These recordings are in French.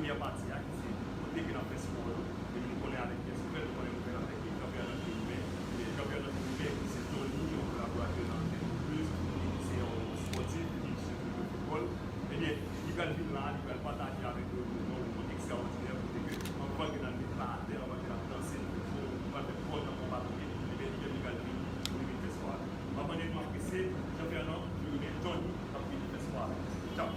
première partie, qui c'est côté qui a fait sport, et nous connaissons avec les super, nous connaissons avec les championnats de l'humain, et les championnats de l'humain, c'est Tony, un collaborateur dans le plus, c'est un sportif qui se fait le football. Eh bien, il va venir là, il va partager avec nous un extraordinaire, on voit que dans le là, on va faire danser, on va faire prendre dans mon bâton, il va venir pour le festival. On va venir marquer c'est championnat, je vais Tony, après le festival. Ciao.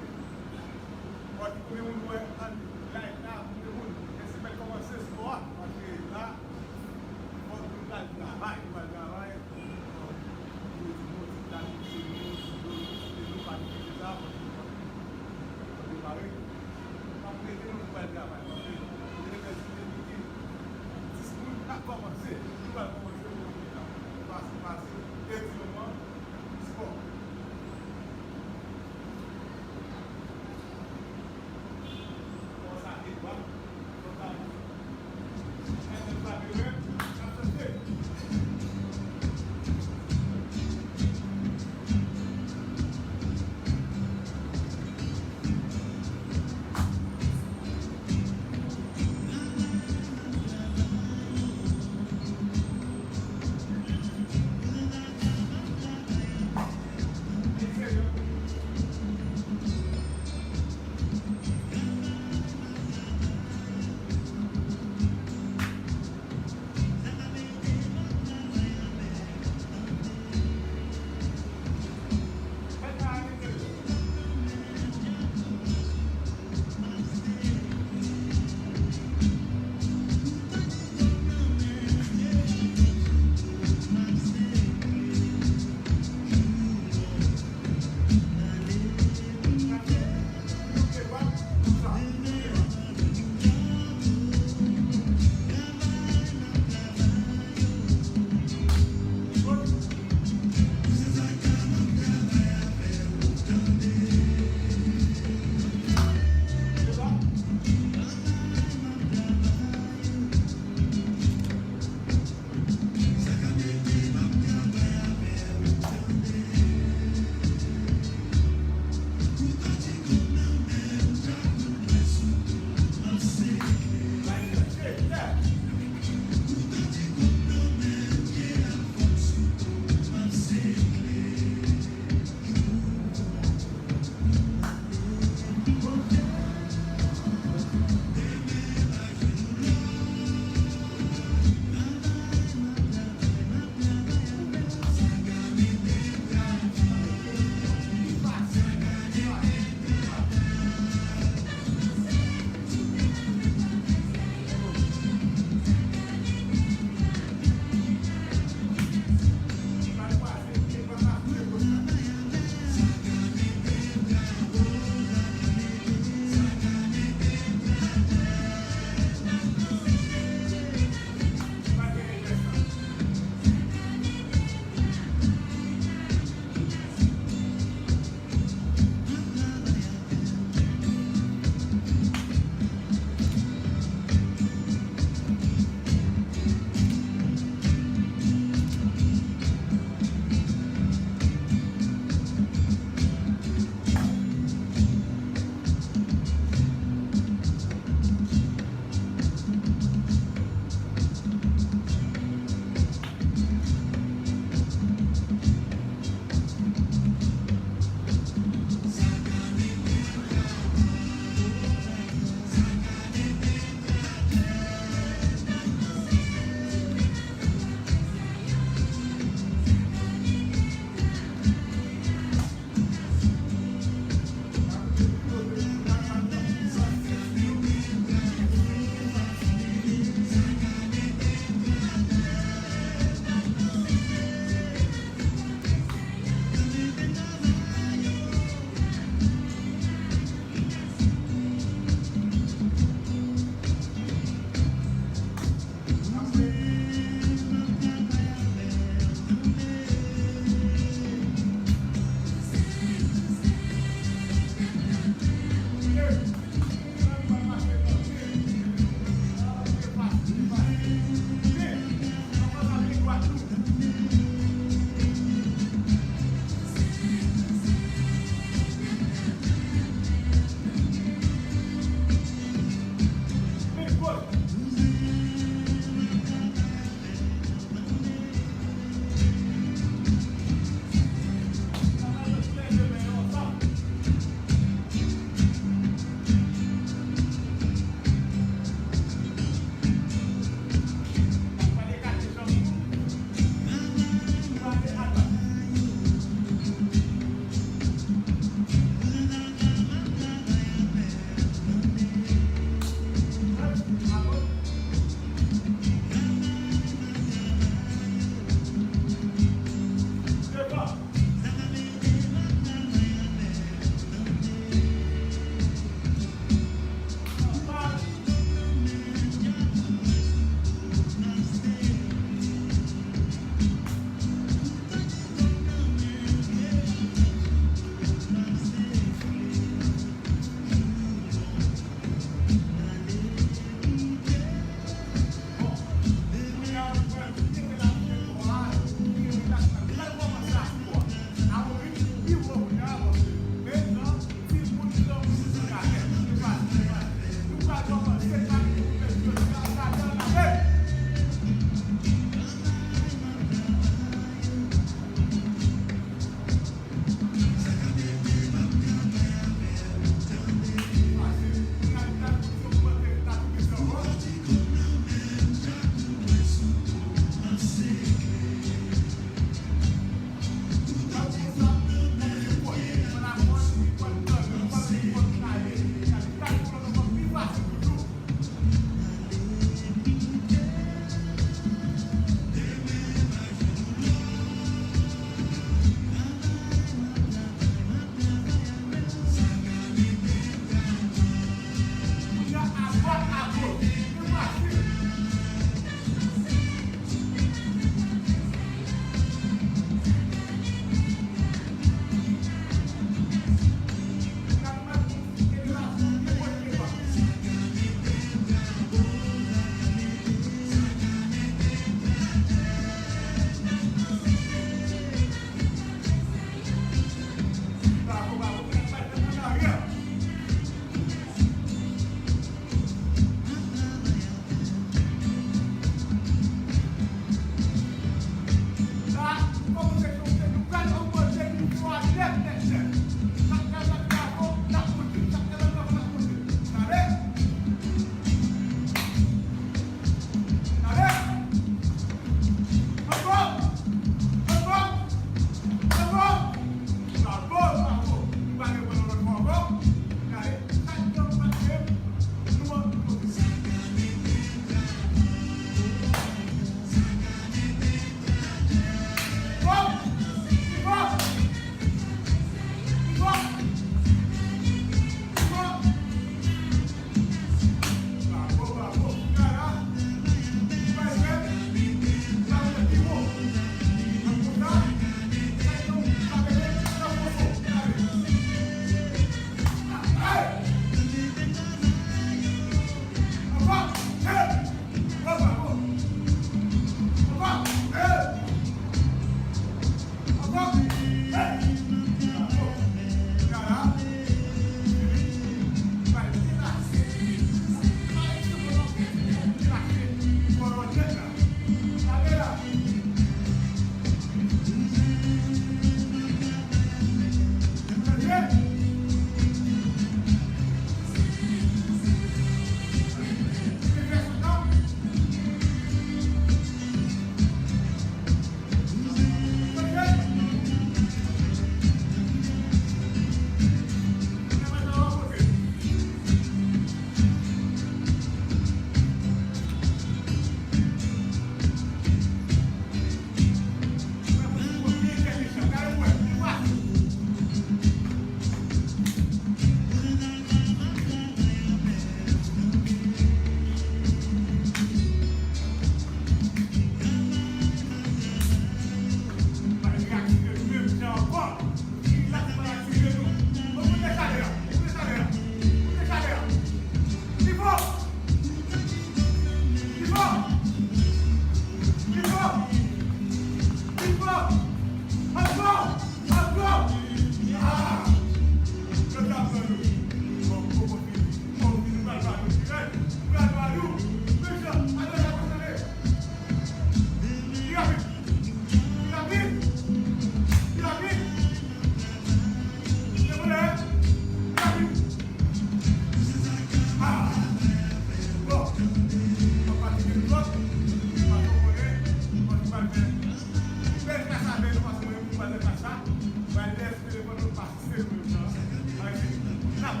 Oui,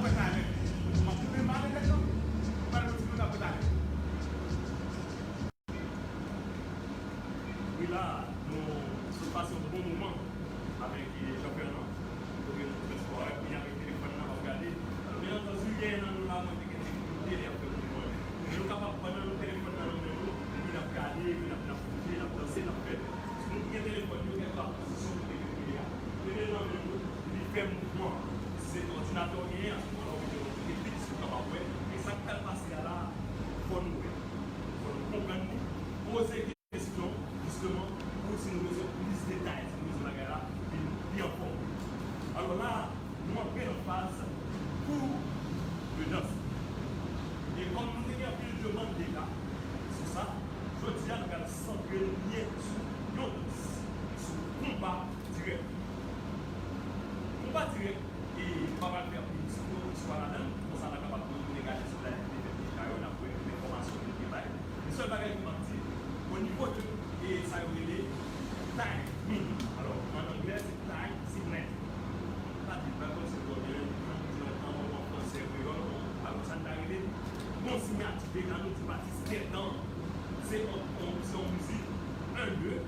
là, nous sommes passés un bon moment avec Jean-Fernand. Pour que nous fassions sport, puis avec le téléphone, on va regarder. Alors, bien entendu, il y a un là, moi, qui est difficulté après le moment. Nous sommes capables de prendre le téléphone dans le numéro, puis on a regardé, puis on a fouillé, on a dansé, on a fait. Si nous avons un téléphone, nous avons la position de téléphone. Tenez dans le numéro, il fait mouvement. C'est l'ordinateur qui est en ce moment-là, on est vite sur le cabaret. Et ça qui est passé là, il faut nous comprendre, poser des questions, justement, pour si nous avons plus de détails, si nous avons la guerre, bien fort. Alors là, nous avons pris en phase pour le danse. Et comme nous avons plus de demandes déjà sur ça, je dis à nous allons centrer bien sur le danse, sur le combat direct. Combat direct, et pas mal faire plus de soit là-dedans, pour ça, on est capable de dégager sur la on a pris des informations de détail. Le seul bagage qui m'a dit, au niveau de et ça veut dire time. Alors, en anglais, c'est time signet. Pas de bagage, c'est pour dire, en français, alors ça n'a arrivé. Bon signe activé quand nous participons dans c'est en musique 1-2,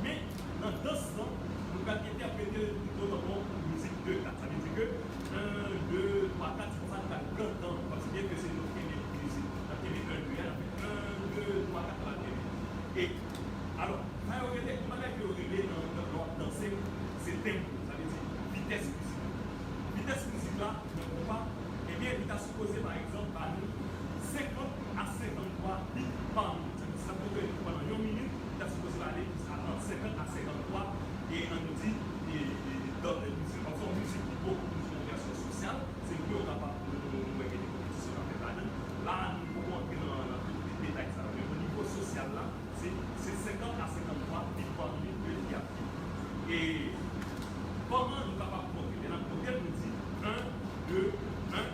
mais dans 2 ans, nous avons interprété plutôt dans musique 2-4. Ça veut dire que 1, 2, 3, 4, c'est ça, nous avons plein de temps, parce que c'est notre première musique. La première 1, 2, 3, 4, la première. Et alors, ça a été, comment est-ce que vous avez danser, c'est tempo, ça veut dire vitesse musique. Vitesse musique là, ne comprend pas, eh bien, il a supposé par exemple à nous 50 à 53 bits par minute. Ça veut dire que pendant 1 minute, il a supposé aller entre 50 à 53 et on nous dit, dans les musiques, en fait, musique qui beaucoup plus de version sociale, c'est mieux on n'a pas de des compétitions dans les là, nous pouvons entrer dans les détails. Au niveau social là, c'est 50 à 53 bits par minute que il y a. Et comment nous sommes capables de monter? Dans le modèle, nous dit 1, 2, 1,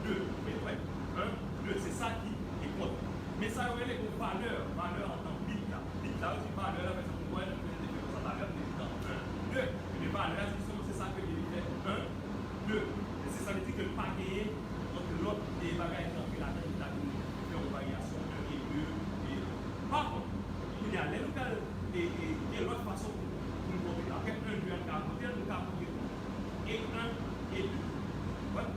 2. Mais ouais, 1, 2, c'est ça qui est compte. Mais ça aurait les valeurs en tant que bit là. Bit là, c'est valeur, par exemple, moi, je vais faire ça valeur, mais dans 1, 2. Les valeurs, justement, c'est ça que je fait 1, 2. Et c'est ça veut dire que le pas gagné entre l'autre et les bagages qui la tête, il a une variation 1 et 2. Et par contre, il y a les locales et l'autre façon pour nous compter. Après 1, 2, 1, 4, nous avons et 1 et 2. Voilà,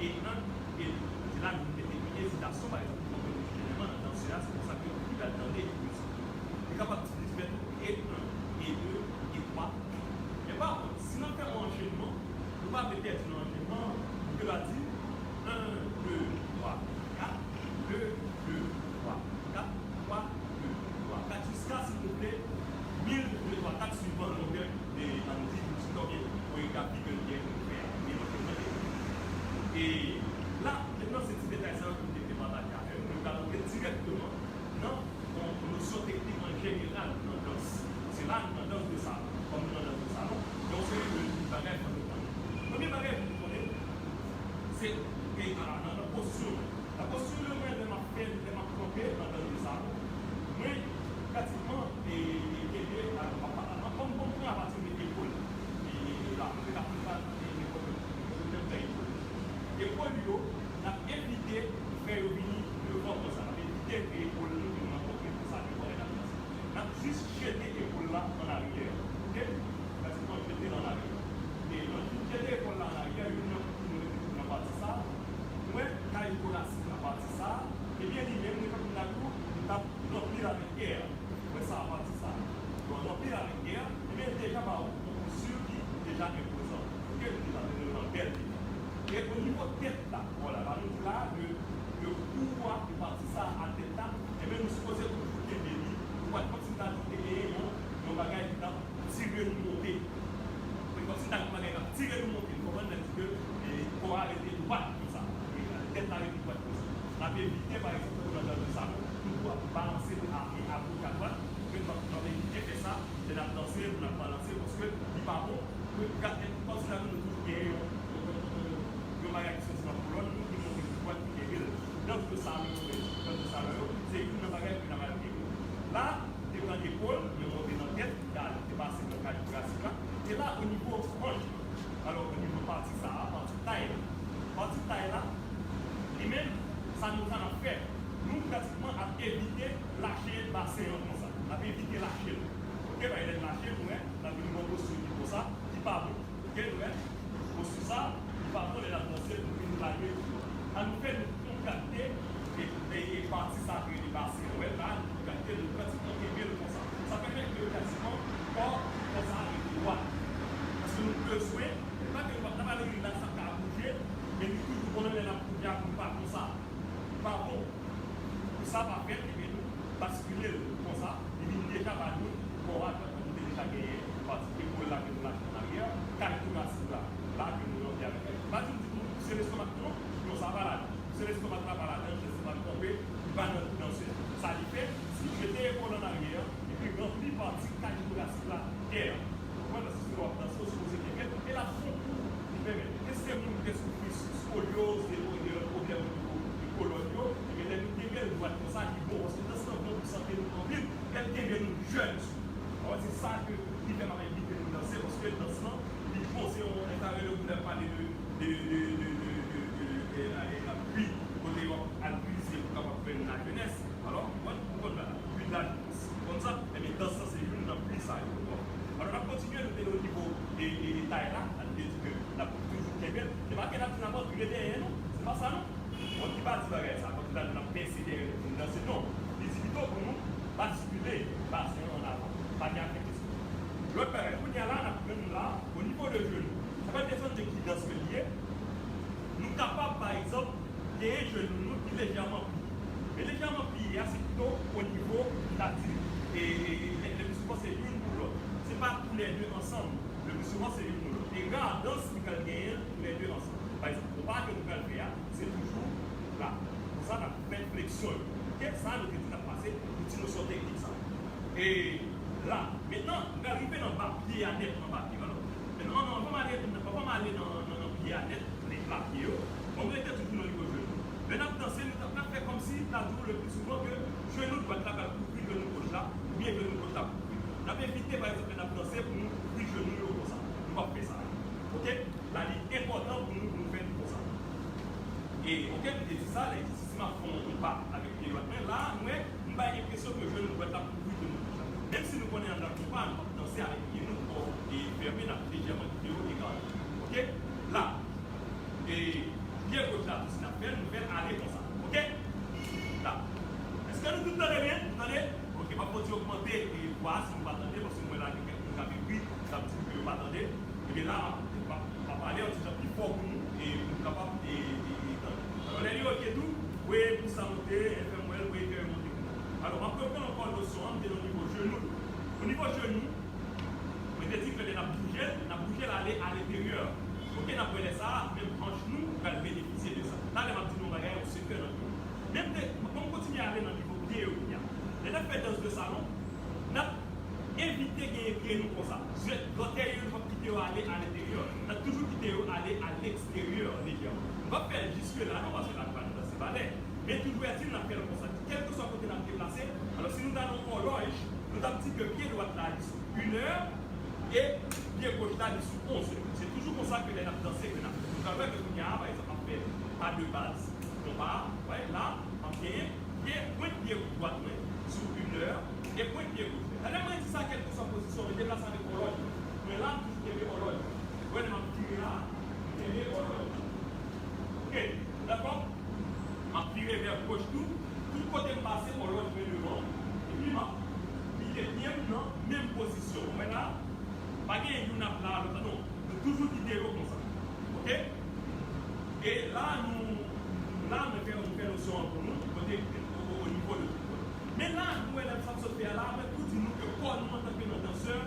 et 1 et 2. C'est là que nous mettons une hésitation, par exemple, généralement dans ce là, c'est pour ça que nous va demander une musique. On est capable de faire et 1, et 2, et 3. Mais par contre, si nous faisons un enchaînement, nous ne pouvons pas mettre un enchaînement, nous va dire 1, 2, 3, 4, 2, 2, 3, 4, 3, 2, 3, 4, jusqu'à, s'il vous plaît, 1000, 2, 3, 4 suivant le longueur des musiques, pour établir que nous devons faire. Et là, maintenant, c'est petit détail ça que nous devons partager avec nous. Nous allons directement dans nos notions techniques en général dans la danse. C'est là dans la danse de salon, comme dans la danse de salon. Donc, c'est le bagage qu'on nous connaît. Le premier bagage que nous connaissons, c'est dans la posture. La posture, le moins de ma peine, de ma tromper dans la danse de salon. Mais, pratiquement, comme on prend à partir de l'épaule, et là, on la plupart des écoles. Et pour lui, on a évité de faire venir devant comme ça. On a évité que l'épaule nous a compris pour ça, on a juste jeté l'épaule là en arrière. Ok? Parce qu'on jeté dans l'arrière. Et on a jeté l'épaule là en arrière, on a parti ça. Moi, quand l'épaule là, on a parti ça. Et bien, lui-même, nous avons rempli la guerre. Mais ça a parti ça. Donc, rempli la guerre, et bien, déjà, on est sûr qu'il est déjà imposant. Ok? Il a donné une belle vie. Et au niveau de tête là, voilà, là, le pouvoir de partir ça à tête là, et bien nous supposons toujours qu'il y ait des lits, comme si nous avons gagné nos bagages qui ont tiré nous monter. Comme si nous avons tiré nous monter, nous comprenons que pour arrêter de battre tout ça. Et la tête là, il doit être comme ça. On a évité par exemple dans le salon, nous pouvons balancer à gauche à droite, que nous avons évité de faire ça, de la danser, de la balancer, parce que il pas bon, que quand nous avons toujours gagné, le bagage qui sont pour l'autre, nous qui montent une boîte qui est ville. Dans le salon, c'est une bagage qui n'a pas été. Là, tu prends l'épaule, tu montes dans la tête, tu as dépassé le cadre classique là. Et là, au niveau franchement, alors au niveau parti ça, parti pas qu'elle a dit n'importe quoi derrière nous. C'est pas ça, non? On ne dit pas ça, quand tu as une pincée derrière nous. Non. Les plutôt pour nous, basculer, passer en avant. Pas bien quelque chose. L'autre pareil, on y a là, au niveau de genou. Ça va descendre de qui dans ce lié. Nous sommes capables, par exemple, des genoux qui légèrement pliés. Mais légèrement pliés, c'est plutôt au niveau latéral. Et le plus souvent, c'est l'une pour l'autre. Ce n'est pas tous les deux ensemble. Le plus souvent, c'est l'une pour l'autre. Et regarde, dans ce qu'on gagne, tous les deux ensemble. Par exemple, pour pas que nous allons faire, c'est toujours là. Pour ça, on a fait une flexion. Okay? Ça, nous avons passé une notion technique. Ça. Et là, maintenant, on va arriver dans le bas, pied à net dans le bas. Maintenant, on va aller dans le pied à net, les plats pieds. On va être toujours au niveau de genou. Maintenant, danser, nous avons fait comme si nous avons le plus souvent que genou doit être là pour couvrir genou gauche là, ou bien genou gauche là pour couvrir. Nous avons évité, par exemple, de danser pour nous couvrir genou comme ça. Nous ne pouvons pas faire ça. Ok? La ligne importante pour nous faire comme ça. Et ok, vous dites ça, l'exercice m'a fait un pas avec les doigts. Mais là, nous avons l'impression que genou doit être là pour couvrir genou gauche là. Même si nous connaissons un pas, nous pouvons danser avec les genoux et fermer la légèrement vidéo égale. Ok? Là. Et bien gauche là, tout ce qu'on fait, nous faire aller comme ça. Ok? Là. Est-ce que nous tout entendez bien? Vous entendez? Ok, pas pour augmenter et voir si vous attendez, parce que moi là, vous avez pris, ça veut dire que vous attendez. Et bien là, on va parler un petit peu plus fort pour nous et pour nous capables d'entendre. Alors, les lieux, ok, tout, oui, pour ça monter, FML, oui, que monter. Alors, on peut prendre encore le son, on est au niveau genou. Au niveau genou, on a dit que on a bougé l'aller à l'intérieur. Ok, on a pris ça, même en genou, on va bénéficier de ça. Là, les petits noms bagages, on sait que dans le même quand on continue à aller dans le niveau pied, les fait dans le salon, on a évité de gagner nous comme ça. L'hôtel, il faut quitter aller à l'intérieur. On a toujours quitté aller à l'extérieur, légèrement. On va faire jusque-là, non, parce que là, on va nous passer balai. Mais toujours est-il, on a fait comme ça. Quel que soit le côté qu'on a déplacé, alors si nous donnons une horloge, nous avons dit que pied droit là, il sous 1 heure et pied gauche là, il sous 11 heures. C'est toujours comme ça que les nappes dansées que nous avons. Nous avons que nous avons, par exemple, fait pas de base. On va, ouais, là, on vient, point de pied droit sous 1 heure et point de pied gauche. Alors, moi, je dis ça, quelle que soit la position, je déplace avec l'horloge. Mais là, toujours qu'il y avait l'horloge. Vous voyez, on tire là, il y avait l'horloge. Ok, d'accord? On tire vers gauche tout côté passé, l'horloge vient devant. Et puis, il est bien dans la même position. Mais là, pas qu'il y ait une nappe là, non, nous toujours quitter comme ça. Ok? Et là, nous faisons le son pour nous, au niveau de tout. Mais là, nous, ça se fait là, mais pour dire nous que quoi, nous, en tant que danseur,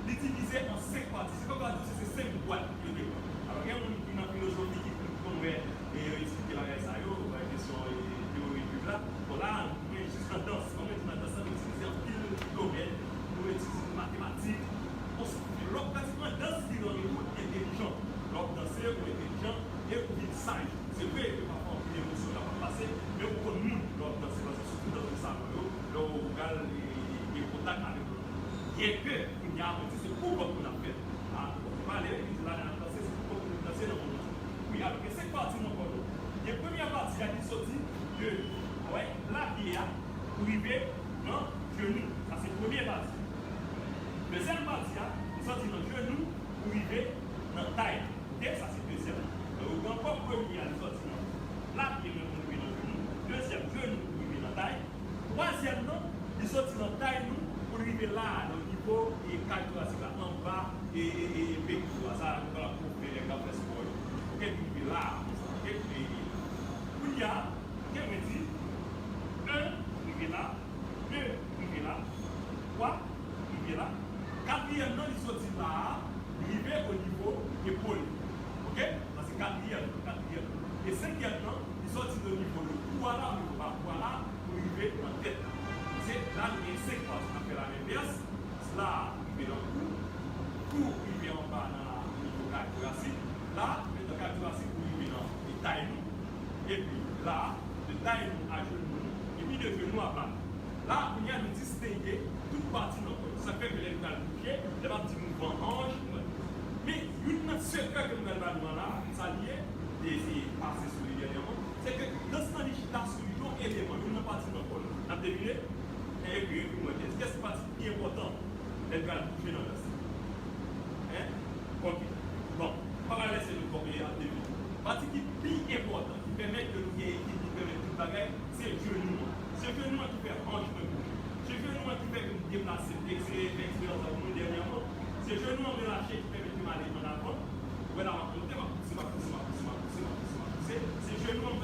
l'utiliser en 5 parties. C'est comme ça, c'est 5 boîtes. Alors, il y a une philosophie qui nous et expliquer la ça, la question théorique là. Bon, là, nous, juste en danse, on met dans la danse, nous utilisons un pile de domaine, nous utilisons mathématiques. L'autre, pratiquement, danse, c'est dans les mots intelligents. L'autre, danser, ou intelligent, et ou il sage. C'est vrai que parfois, on peut l'émotion là va passer, mais on connaît nous, l'autre danser, surtout dans le salon, là, on regarde les contacts avec l'autre. Bien que, il y a un petit, c'est pour qu'on a fait. On ne peut pas aller, là, dans la danse, c'est pour qu'on a dansé dans le monde. Oui, alors, que cette partie, mon colo, la première partie, il y a des sorties de la pied, pour arriver dans le genou. Ça, c'est la première partie. Deuxième partie, il sortit dans le genou, pour arriver dans la taille. Ok, ça, c'est deuxième. Donc, encore premier, il sortit dans la pied, pour arriver dans le genou. Deuxième, genou, pour arriver dans la taille. Troisième, il sortit dans la taille, pour arriver là, dans le niveau, et calculation là, en bas, et béquille. Ça, on va pour faire les gars de sport. Ok, puis là, ok, puis il y a, ok, on dit, 1, il est là, 2, il est là, 3, il est là, 4e, non, il sortit là, il est au niveau épaule. Ok, ça c'est 4e. Et 5e, non, il sortit au niveau de voilà, au niveau bas, voilà, pour arriver en tête. C'est là, il y a 5 parties, on fait la reverse, là, il est dans le cou, il est en bas dans le niveau thoracique, là, le thoracique, il est dans les tailles, et puis là, de taille à genou, et puis de genou à bas. Là, il y a nous distinguer toute partie de notre corps. Ça fait que les gens bouger, les petits mouvements hanches. Mais une secret que nous avons là, ça lié, et c'est passé sur lui dernièrement, c'est que dans ce temps, il y a un élément, une partie de notre corps. Vous avez deviné? Et puis, qu'est-ce qui est partie qui est important? Elle va bouger dans le style. Hein? Ok. Bon, on va laisser le corps à deviner.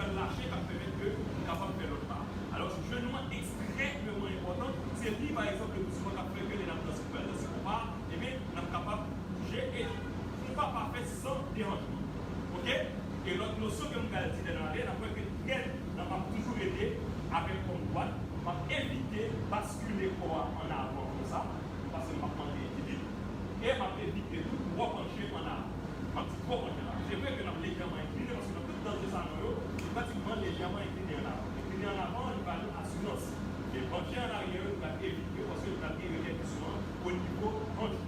peut lâcher qui permet que nous capable de faire l'autre part. Alors, ce genou extrêmement important, c'est lui, par exemple, le mouvement qui fait que les nappes dans ce pas, et bien, nous sommes capables de bouger et on ne va pas faire sans dérangement. Ok? Et l'autre notion que nous avons dit dans l'année, c'est que elle n'a pas toujours aidé avec comme droite, pour éviter de basculer corps en avant comme ça, parce que je vais prendre l'équilibre, et m'a éviter tout pour pencher en avant. C'est vrai que nous sommes légèrement inclinés, parce que dans tout dans ce salon, c'est pratiquement légèrement incliné en avant. Incliné en avant, il va nous assurance. Et pencher en arrière, il va éviter, parce que nous avons évité souvent au niveau hanche.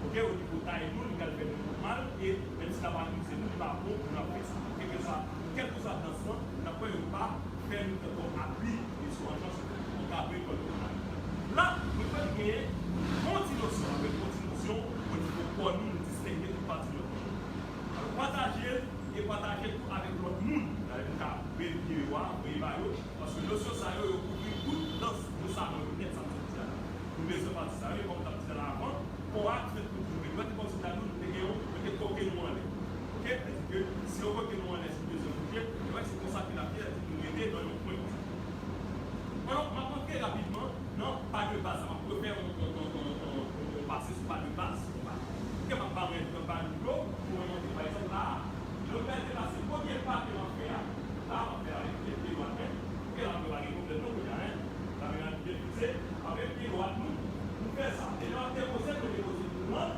Ok, au niveau taille, nous allons faire mal, et même si la barre nous, c'est nous, pas bon, nous avons fait ça. Quel que soit dans ce temps, nous n'avons pas fait notre appui et sur un chance, on a appris comme on a. Là, nous faisons gagner continuation avec continuation au niveau pour nous distinguer toute partie de notre monde. Alors, partager et partager tout avec l'autre monde. Dans le cas, vérifier, parce que le social, il couvre tout dans le salon, net sans social. Nous mettons pas ça, comme tu as dit avant, pour acte tout le monde. Quand tu as dit, nous avons coquet nous en est. Ok? Parce que si on voit que nous en est sur deux objets, c'est pour ça que la pierre dit nous aider dans nos points. Alors, on va montrer rapidement, non, pas de base, on va faire on passer sur pas de base. Ok, on va parler de pas de l'eau, pour monter par exemple là. Le fait de passer, le premier pas que l'on fait là, on va faire avec les pieds droits, ok, là on va aller complètement, vous avez là, on va bien fixer, avec les pieds droits, nous faisons ça. Et là, on déposer tout là,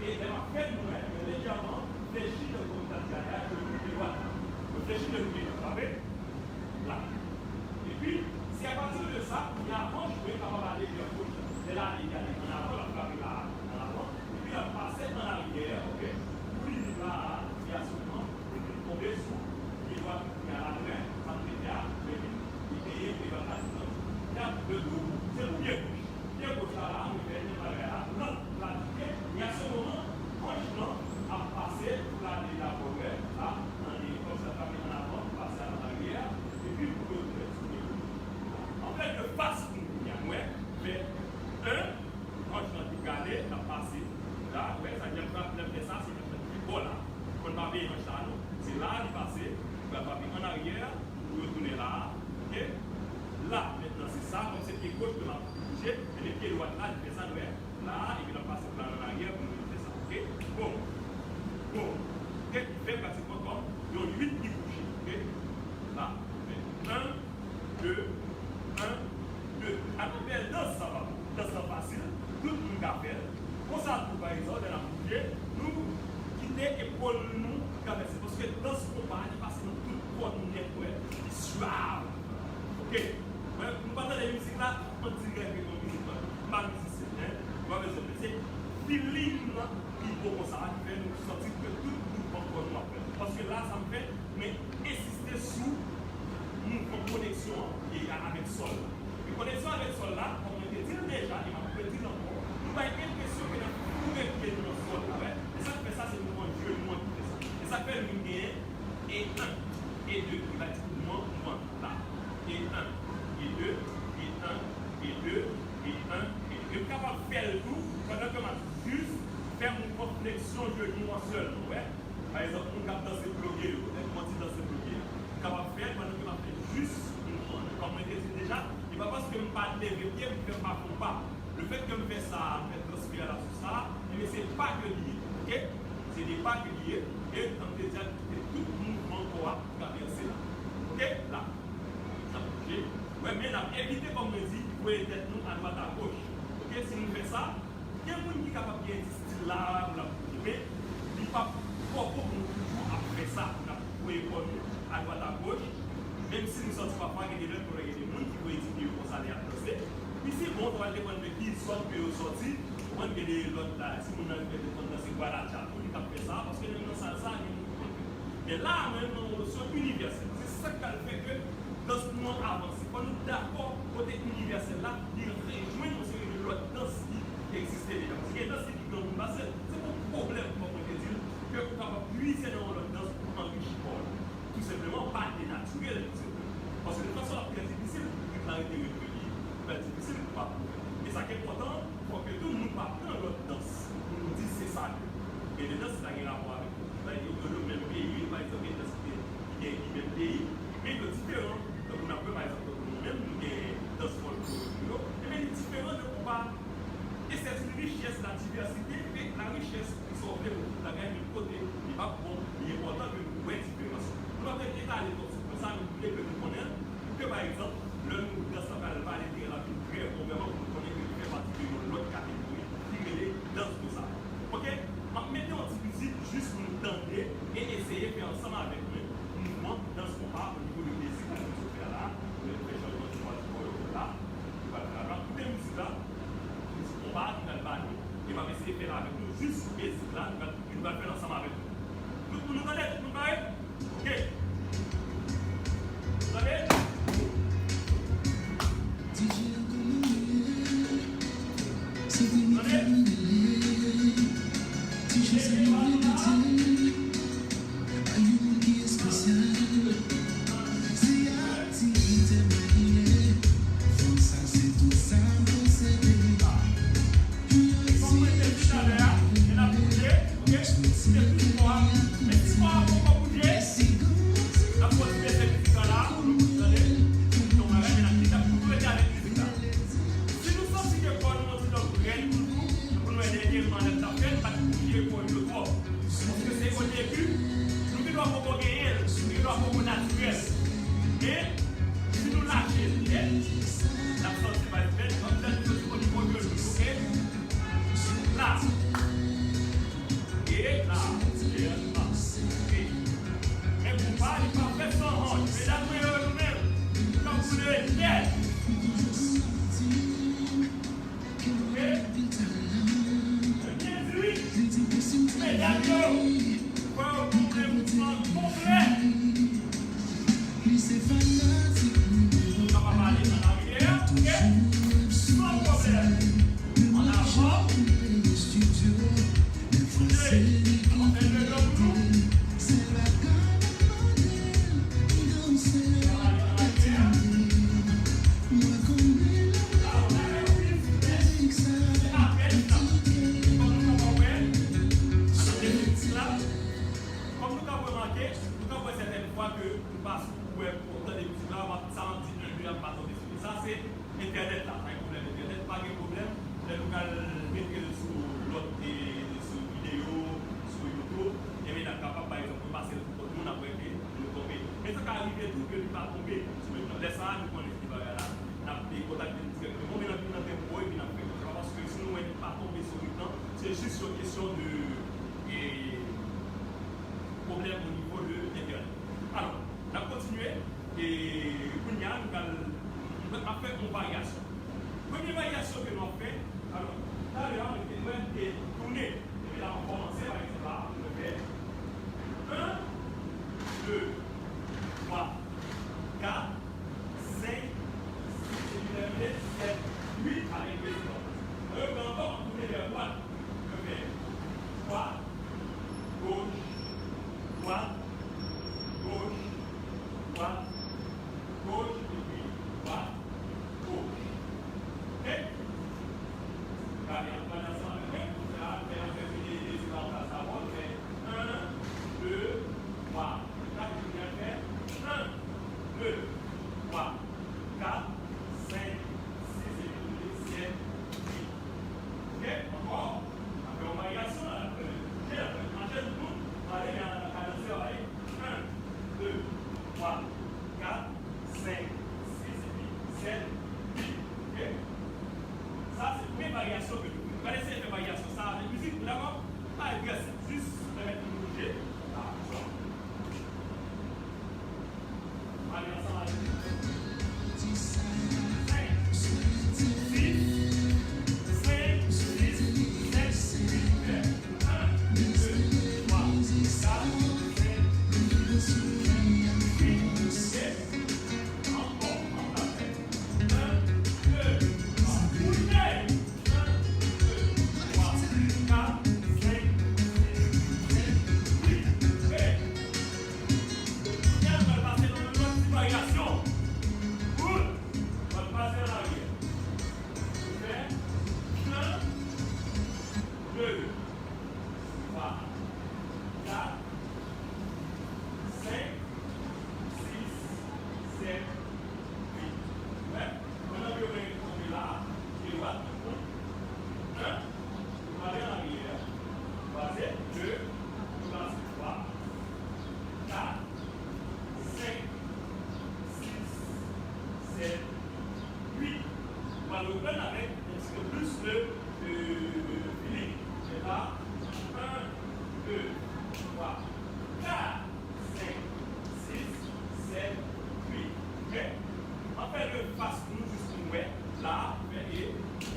et elle va faire nous-mêmes, légèrement, fléchir le contact derrière, le pied droit. Le fléchir le pied, vous savez, là. Et puis, si à partir de ça, il y a un manche, vous pouvez aller vers gauche. Et là, il y a en avant, la frappe là, en avant, et puis la passer en arrière, ok. Puis là, il y a seulement, tomber sous, il doit, il y a la main, ça me fait à, il va pas dire. Il y a le tout, c'est le pied gauche. Pied gauche là, on fait une barrière là, non, là, il y a ce moment, manche là, à passer, là, il y a la progrès, là, comme ça, en avant, passer en arrière, et puis vous pouvez le faire. En fait, le passe, il y a ouais, mais quand je l'ai regardé, il a passé là, ouais, ça vient de ça, c'est le bon là. Quand on va payer un chalot, c'est là, il est passé, il va passer en arrière, vous retournez là, ok? Là, maintenant, c'est ça, comme c'est le pied gauche que l'on a bougé, et le pied droit là, il fait ça, ouais, là, et il va passer là en arrière, pour nous faire ça, ok? Bon, ok? Il fait pratiquement comme, il y a 8 qui bougent, ok? Là, 1, 2, 1, 2. À peu près dans ça va, dans ça facile, tout le monde a fait. Pour ça, par exemple, dans la bougie, nous quitter l'épaule nous traverser. Parce que dans ce combat, il passe dans tout le corps nous net, il suave. Ok? Nous partons des musiques là, on dirait que nos musiques, ma musique, c'est feeling qui pour ça, qui fait nous sentir que tout le corps nous a fait. Parce que là, ça me fait, mais insister sur une connexion avec le sol. Une connexion avec le sol là, on me dit déjà, il m'a dit encore, nous avons l'impression que nous pouvons pied dans le sol. Et ça fait ça, c'est le mouvement de Dieu, le mouvement qui fait ça. Et ça fait une et 1, et 2, il va dire mouvement là. Et 1, et 2, et 1, et 2, et 1, et 2. Je suis capable de faire le tout pendant que je juste faire une flexion genou en seul. Ouais? Par exemple, on capte dans ce bloqué, on dit dans ce bloqué. Capable de faire pendant que je fais juste une fois. Comme je dis déjà, il ne va pas parce que je ne pas lever pied, je ne fais pas mon pas. Le fait que je fais ça, je fais transpirer là sur ça, mais ce n'est pas que lié. Ok? Ce n'est pas que lié. Et comme je disais, c'est tout mouvement qu'on va traverser là. Ok? Là. Ça bouge. Ouais, mais là, évitez, comme je dis, il faut être nous à droite à gauche. Ok? Si nous faisons ça, il y a des gens qui sont capables de style là, ou là, mais il n'y a pas pour nous toujours après ça, pour évoluer à droite à gauche. Même si nous sortons parfois avec des gens qui vont étudier pour ça, les avancer. Puis c'est bon, on va dépendre de qui soit que vous sortez. On va des l'autre là, si vous n'avez pas de compte dans ces guadalajara, on fait ça, parce que nous avons ça. Mais là, même, on a une universelle. C'est ça qui fait que dans ce monde avancé, quand nous sommes d'accord, côté universel là, il rejoint une série de l'autre danse qui existait déjà. Parce que les danses qui sont passées, c'est un problème, comme on peut dire, que vous pouvez puiser dans l'autre danse pour enrichir. Tout simplement, pas dénaturel. Parce que de toute façon, c'est difficile de clarité retenue. C'est difficile de ne pas prouver. Et ça qui est important, il faut que tout le monde va prendre l'autre danse. Pour nous dire c'est ça. Et les danses, c'est un rapport avec nous. Le même pays, par exemple, il y a des danses qui doit être naturel. Et si nous lâchons l'absence de naturel, comme ça, nous sommes au niveau de l'eau. Là. Et là. Et là. Mais pour pas, il va faire son rôle. Mesdames et messieurs, comme vous le dites. C'est juste une question de problème au niveau de l'Internet. Alors, on a continué et on a fait une variation. Première variation que l'on fait, alors, là, on est tourné. Et là, on commence par exemple là, on fait 1, 2, 3, 4, 5, 6, 7, 8 avec les autres. Encore, on tourne vers droite. Droite, gauche, droite, gauche, droite, gauche, et puis droite, gauche. Ok? Allez, on va lancer un peu. On va faire les éléments à on fait 1, 2, 3. Là, je viens faire 1, 2, 3, 4, 5, 6, 7, 8. Ok? Encore? Après, on va y aller. Allez, 1, 2, 3, 4, 5, 6, 7, 8. Ok? Ça, c'est une variation que vous connaissez une variation. Ça, la musique, d'abord, pas agressif, juste de mettre une bouger. Allez, ensemble.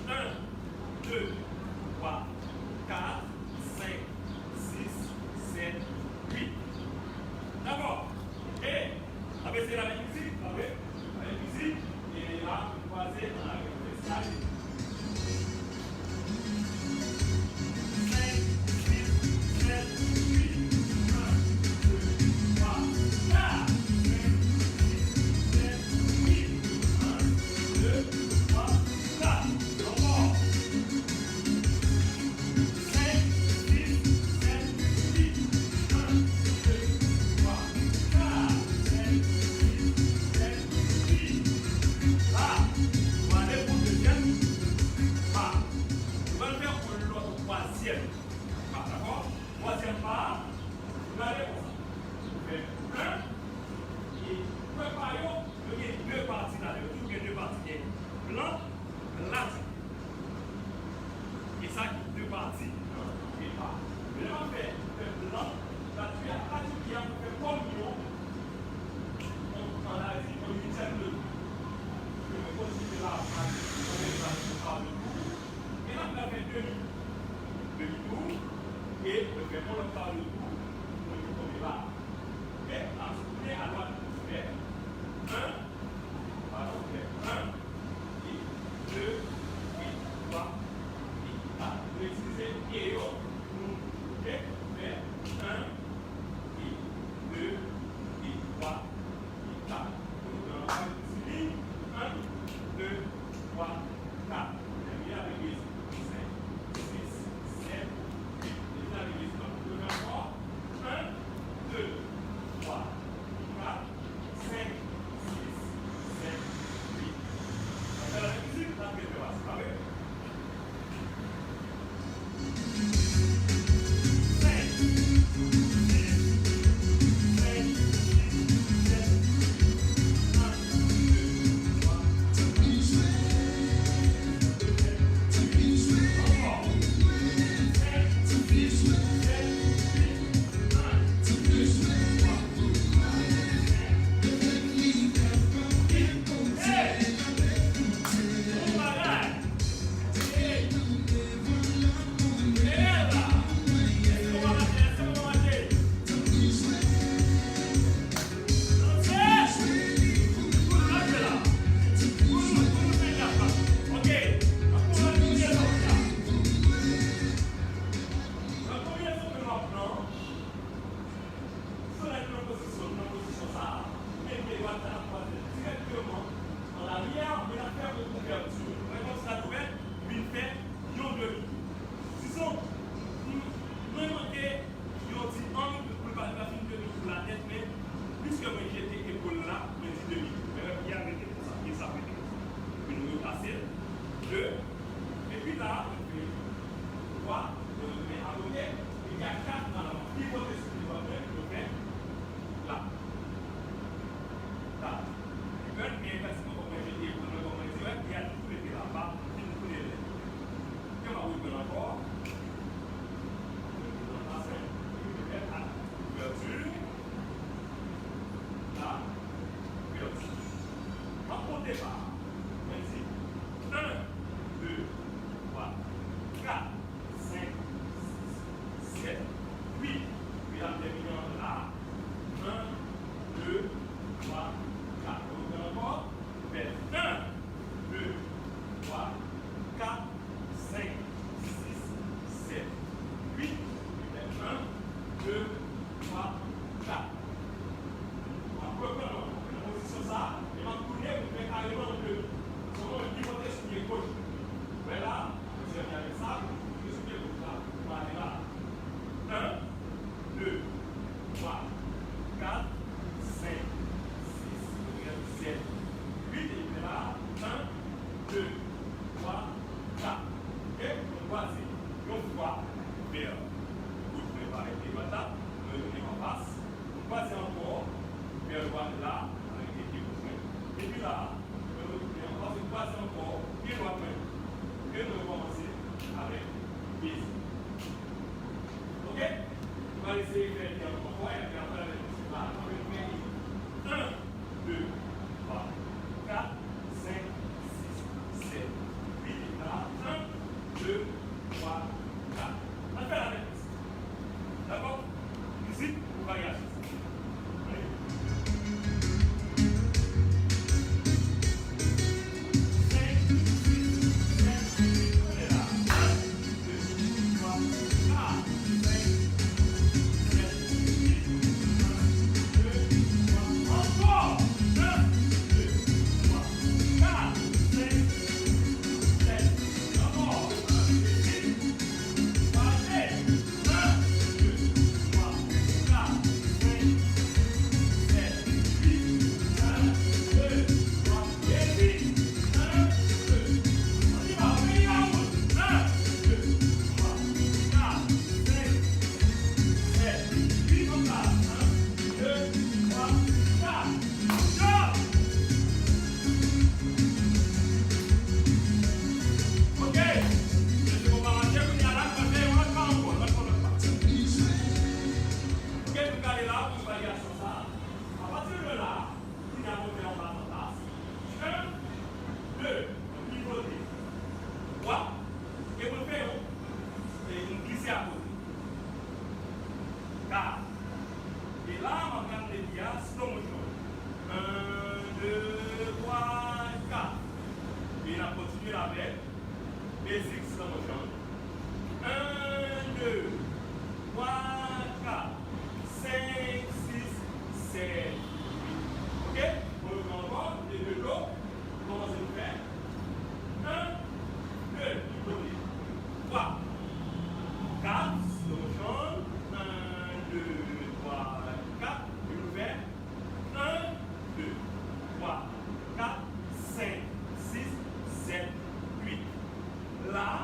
1, 2, 3, 4, 5, 6, 7, 8. départ. Vas-y. 1, 2, 3, 4, 5, 6, 7, 8. Puis la terminant là. 1, 2, 3, 4. On encore. Fait 1, 2, 3, 4, 5, 6, 7, 8. Puis fait 1, 2, 3, 4. On va reprendre la position ça. Et on va tourner pour faire carrément un peu. On va pivoter sur les gauche. Voilà. Vous avez avec ça. Je suis bien comme ça. On va aller là. 1, 2, 3, 4, 5, 6, 7, 8. Et puis là, 1, 2, 3, 4. Et on va dire, on va vers pour préparer les batailles, on va en face. On va dire encore vers le bas de là, avec les pieds au et puis là, on va se passer encore, pied droit même. Et nous allons commencer avec les pieds. Ok? On va essayer de faire bien encore fois et puis après, on va faire 1, 2, 3, 4, 5, 6, 7, 8. Et là, 1, 2, 3, 4. On va faire la même chose. D'accord? Ici, on va y aller. Et là, on va regarder les gars, slow motion. 1, 2, 3, 4. Et on a continué avec basic slow motion. 1, 2, 3, 4, 5, 6, 7, 8. Ok? On le prend encore, les deux lots. Comment ça nous fait? 1, 2, 3, 4, slow motion. 1, 2, 3, 4. Et nous fait 1, 2, 3, 4, 5, 6, 7, 8. Là,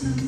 Some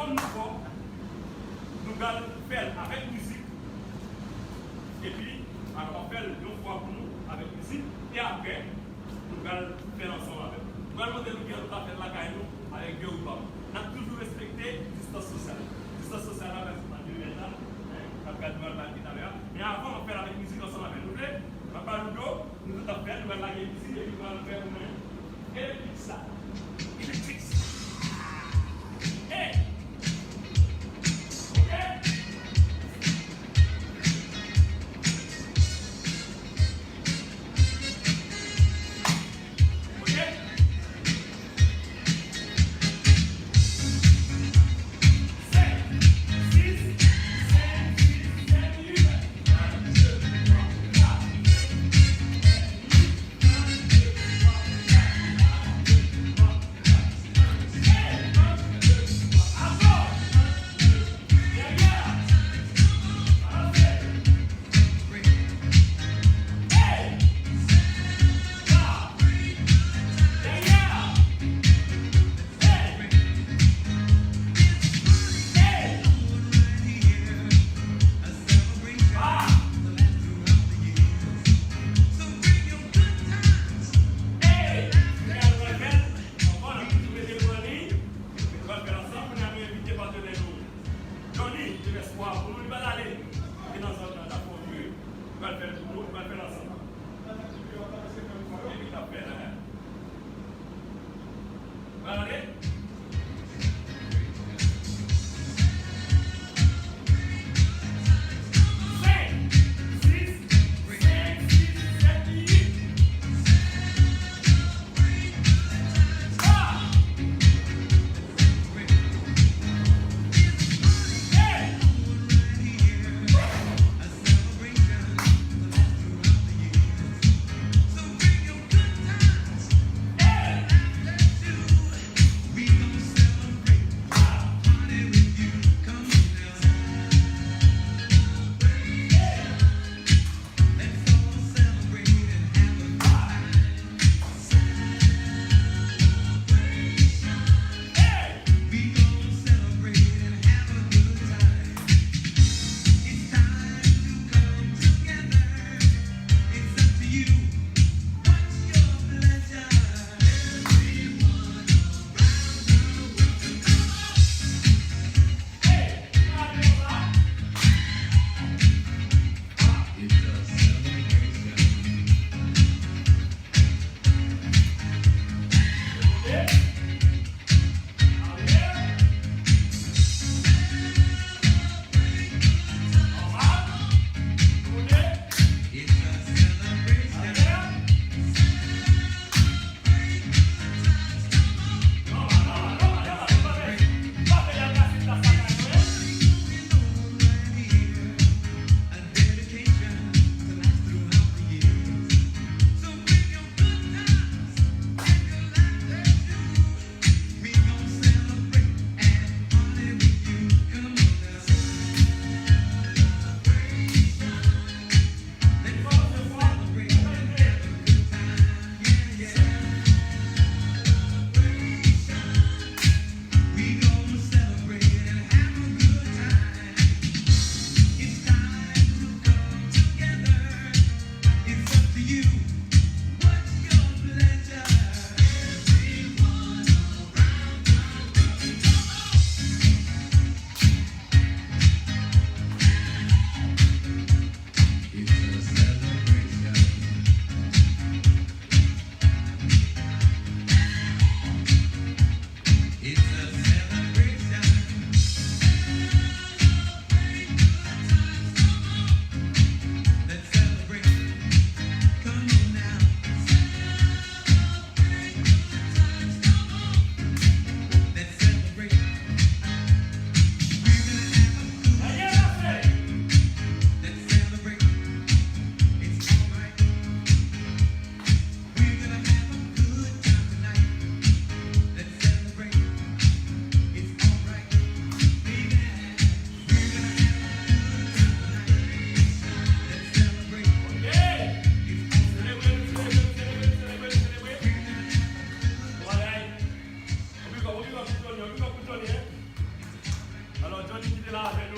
comme nous font, nous allons faire avec musique. Et puis, on va faire une fois pour nous avec musique. Et après, nous allons faire ensemble avec. Nous allons demander nous faire la caille avec Dieu ou pas. Nous avons toujours respecté la distance sociale. La distance sociale, c'est pas du métal. Mais avant, on fait avec musique ensemble avec nous. Papa Ludo, nous allons faire, nous allons la musique et nous allons faire une électrique ça. Électrique. Hey!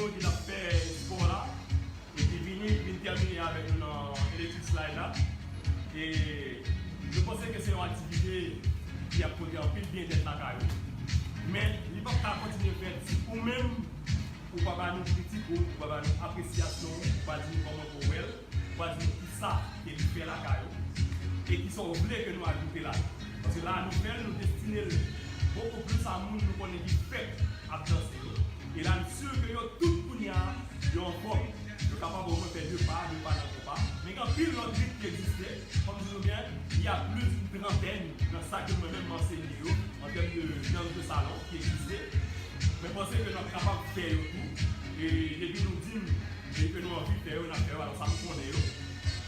nous qui a fait sport là, et qui vient terminer avec une électric slide là. Et je pense que c'est une activité qui a produit un peu bien d'être là. Mais il ne faut pas continuer à faire si vous-même, ou pas nous critiquer, ou pas nous appréciation, ou pas dire comment vous voulez, ou pas dire qui ça qui fait la caillou, et qui sont obligés que nous ajouter là. Parce que la nouvelle nous destinée beaucoup plus à nous, nous connaissons qui fait à danser. Et là, je suis sûr que tout le monde est en forme. Je suis capable de faire deux pas dans le pas. Mais quand pile l'autre rythme qui existait, comme je dis bien, il y a plus d'une trentaine dans ça que moi-même m'enseigne en termes de danse de salon qui existait. Mais pensez que nous sommes capables de faire tout. Et depuis nous disons que nous avons envie de faire, nous avons fait, alors ça nous connaît.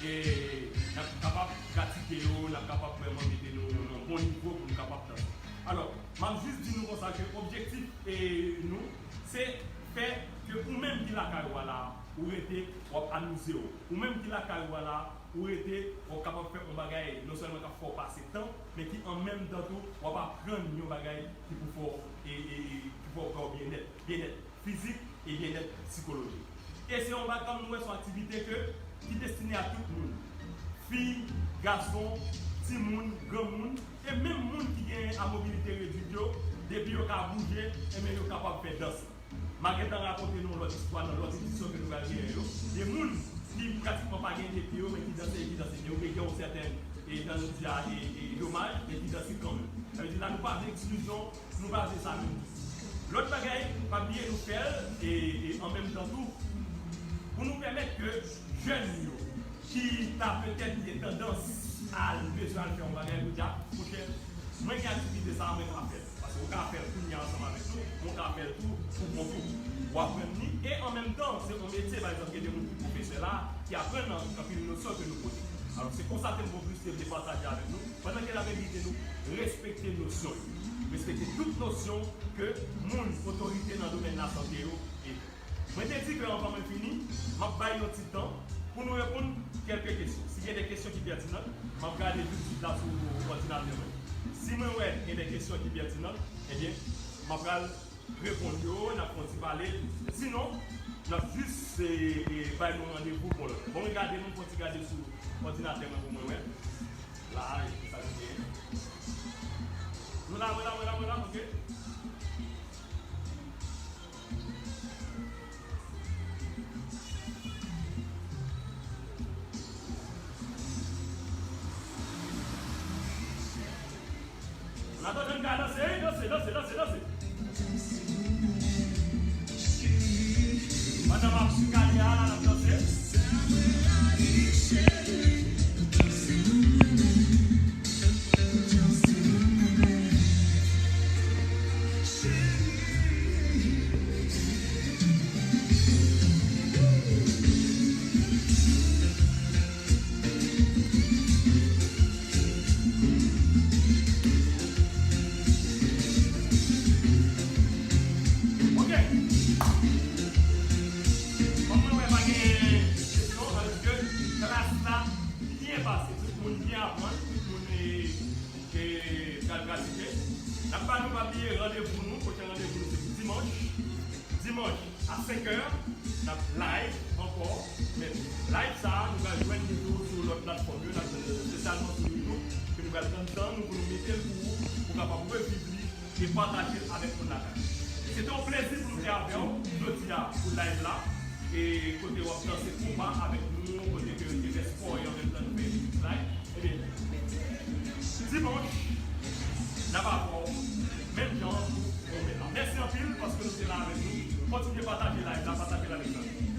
Et nous sommes capables de pratiquer, nous sommes capables de vraiment mettre nous à un bon niveau pour nous capables de danser. Alors, je vais juste dire nous comme ça que l'objectif et nous, c'est faire que vous-même qui la carrière là, ou était amusé, ou même qui la carrière là, ou était capable de faire un bagage, non seulement qu'il faut passer temps, mais qui en même temps tout, on va prendre un bagage qui faut faire bien-être physique et bien-être psychologique. Et c'est un bagage comme nous, c'est une activité qui est destinée à tout le monde. Filles, garçons, petit monde, grand monde, et même monde qui a une mobilité réduite, depuis qu'ils ont bougé, et même ils sont capables de faire danser. Malgré tout, raconter nous l'autre histoire dans l'autre édition que nous allons dire. Des gens qui pratiquement pas gagné des pieds, mais qui dansent, mais qui ont certains dommages, mais qui dansent quand même. Ça veut dire là, nous parlons d'exclusion, nous parlons de ça même. L'autre bagaille, pas bien nous faire, et en même temps tout, pour nous permettre que jeunes qui ont peut-être des tendances à besoin de faire un bagage, nous disons, moi qui activité ça, mais on va faire. Parce qu'on va faire tout ensemble avec nous, on va faire tout pour mon tout. Et en même temps, c'est un métier, par exemple, qui est des professeurs là, qui apprennent une notion que nous posons. Alors c'est pour ça que nous plus de partager avec nous, pendant que la vérité nous respecter nos notions. Respecter toute notion que mon autorité dans le domaine de la santé est. Je te dis que l'on va fini, je vais bailler notre petit temps pour nous répondre quelques questions. S'il y a des questions qui sont pertinentes, je vais regarder tout de suite là sur l'ordinateur. Si moi il y a des questions qui sont pertinentes, eh bien, je vais répondre, je vais parler. Sinon, je vais juste faire un rendez-vous pour l'autre. Bon, regardez, nous pouvons regarder sur l'ordinateur pour moi. Là, ça vient. Voilà, ok. On attend un gars danser. Madame Absukalia, la danser. Dimanche à 5h, live encore. Mais live ça, nous allons jouer sur notre plateforme, spécialement sur YouTube, que nous allons prendre nous mettre pour capable vivre et partager avec nous. C'est un plaisir pour nous faire pour live là. Et côté web dans ces combats avec nous, côté que nous faisons sport et en même temps nous faisons live. Eh bien, dimanche, n'a pas encore même genre. Merci en pile parce que nous sommes là avec nous. Continuez à partager live, partager avec nous.